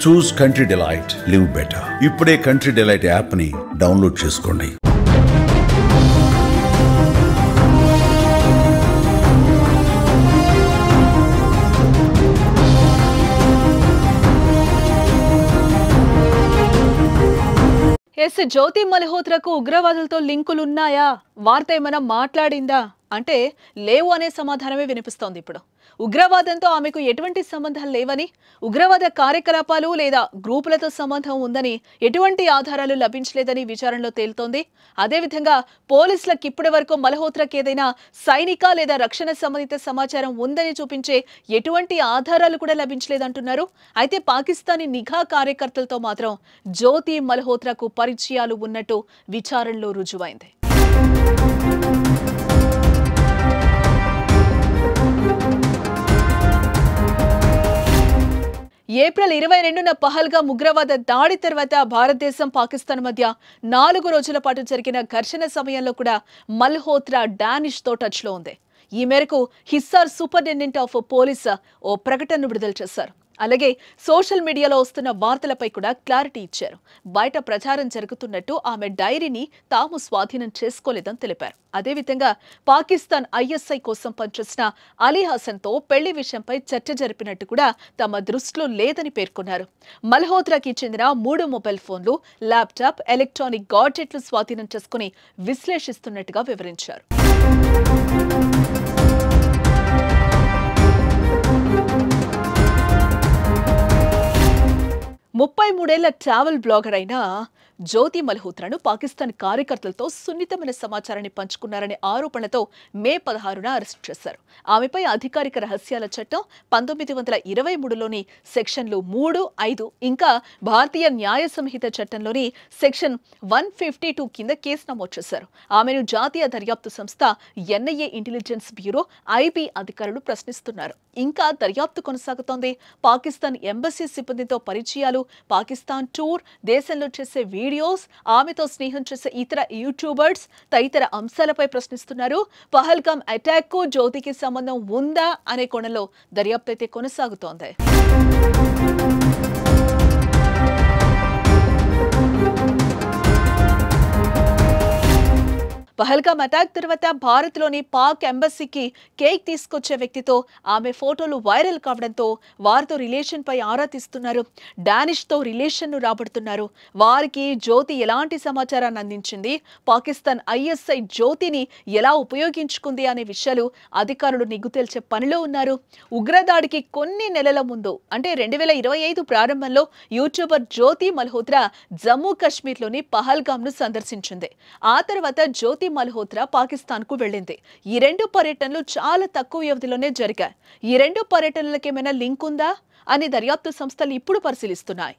చూస్ country delight, live better. ఇప్పుడే country delight app ని download చేసుకోండి. జ్యోతి మల్హోత్రాకు ఉగ్రవాదులతో లింకులున్నాయా? వార్త ఏమైనా మాట్లాడిందా అంటే లేవు అనే సమాధానమే వినిపిస్తోంది. ఇప్పుడు ఉగ్రవాదంతో ఆమెకు ఎటువంటి సంబంధాలు లేవని, ఉగ్రవాద కార్యకలాపాలు లేదా గ్రూపులతో సంబంధం ఉందని ఎటువంటి ఆధారాలు లభించలేదని విచారణలో తేలుతోంది. అదేవిధంగా పోలీసులకు ఇప్పటి వరకు మల్హోత్రాకి ఏదైనా సైనిక లేదా రక్షణ సంబంధిత సమాచారం ఉందని చూపించే ఎటువంటి ఆధారాలు కూడా లభించలేదంటున్నారు. అయితే పాకిస్తానీ నిఘా కార్యకర్తలతో మాత్రం జ్యోతి మల్హోత్రాకు పరిచయాలు ఉన్నట్టు విచారణలో రుజువైంది. ఏప్రిల్ 22న పహల్గామ్ ఉగ్రవాద దాడి తర్వాత భారతదేశం పాకిస్తాన్ మధ్య 4 రోజుల పాటు జరిగిన ఘర్షణ సమయంలో కూడా మల్హోత్రా డానిష్ తో టచ్ లో ఉంది. ఈ మేరకు హిస్సార్ సూపరింటెండెంట్ ఆఫ్ పోలీస్ ఓ ప్రకటన విడుదల చేశారు. అలాగే సోషల్ మీడియాలో వస్తున్న వార్తలపై కూడా క్లారిటీ ఇచ్చారు. బయట ప్రచారం జరుగుతున్నట్టు ఆమె డైరీని తాము స్వాధీనం చేసుకోలేదని తెలిపారు. అదేవిధంగా పాకిస్తాన్ ఐఎస్ఐ కోసం పనిచేసిన అలీ హసన్తో పెళ్లి విషయంపై చర్చ జరిపినట్టు కూడా తమ దృష్టిలో లేదని పేర్కొన్నారు. మల్హోత్రాకి చెందిన 3 మొబైల్ ఫోన్లు, ల్యాప్టాప్, ఎలక్ట్రానిక్ గాడ్జెట్లు స్వాధీనం చేసుకుని విశ్లేషిస్తున్నట్టుగా వివరించారు. ముప్పై 33 ట్రావెల్ బ్లాగర్ అయిన జ్యోతి మల్హోత్రాను పాకిస్తాన్ కార్యకర్తలతో సున్నితమైన సమాచారాన్ని పంచుకున్నారనే ఆరోపణలతో మే 16న అరెస్ట్ చేశారు. ఆమెపై అధికారిక రహస్యాల చట్టం 1923లోని సెక్షన్లు 3, 5 ఇంకా భారతీయ న్యాయ సంహిత చట్టంలోని సెక్షన్ 152 కింద కేసు నమోదు చేశారు. ఆమెను జాతీయ దర్యాప్తు సంస్థ ఎన్ఐఏ, ఇంటెలిజెన్స్ బ్యూరో, ఐబీ అధికారులు ప్రశ్నిస్తున్నారు. ఇంకా దర్యాప్తు కొనసాగుతోంది. పాకిస్తాన్ ఎంబసీ సిబ్బందితో పరిచయాలు, పాకిస్తాన్ టూర్, దేశంలో చేసే వీడియోస్, ఆమెతో స్నేహం చేసే ఇతర యూట్యూబర్స్ తదితర అంశాలపై ప్రశ్నిస్తున్నారు. పహల్గామ్ అటాక్ కు జ్యోతికి సంబంధం ఉందా అనే కోణంలో దర్యాప్తు అయితే కొనసాగుతోంది. పహల్గామ్ అటాక్ తర్వాత భారత్లోని పాక్ ఎంబసీకి కేక్ తీసుకొచ్చే వ్యక్తితో ఆమె ఫోటోలు వైరల్ కావడంతో వారితో రిలేషన్ పై ఆరా తీస్తున్నారు. డానిష్ తో రిలేషన్ ను రాబడుతున్నారు. వారికి జ్యోతి ఎలాంటి సమాచారాన్ని అందించింది, పాకిస్తాన్ ఐఎస్ఐ జ్యోతిని ఎలా ఉపయోగించుకుంది అనే విషయాలు అధికారులు నిగ్గు తేల్చే పనిలో ఉన్నారు. ఉగ్రదాడికి కొన్ని నెలల ముందు అంటే 2025 ప్రారంభంలో యూట్యూబర్ జ్యోతి మల్హోత్రా జమ్మూ కాశ్మీర్లోని పహల్గామ్ ను సందర్శించింది. ఆ తర్వాత జ్యోతి మల్హోత్రా పాకిస్తాన్ కు వెళ్ళింది. ఈ 2 పర్యటనలు చాలా తక్కువ వ్యవధిలోనే జరిగాయి. ఈ 2 పర్యటనలకు ఏమైనా లింక్ ఉందా అని దర్యాప్తు సంస్థలు ఇప్పుడు పరిశీలిస్తున్నాయి.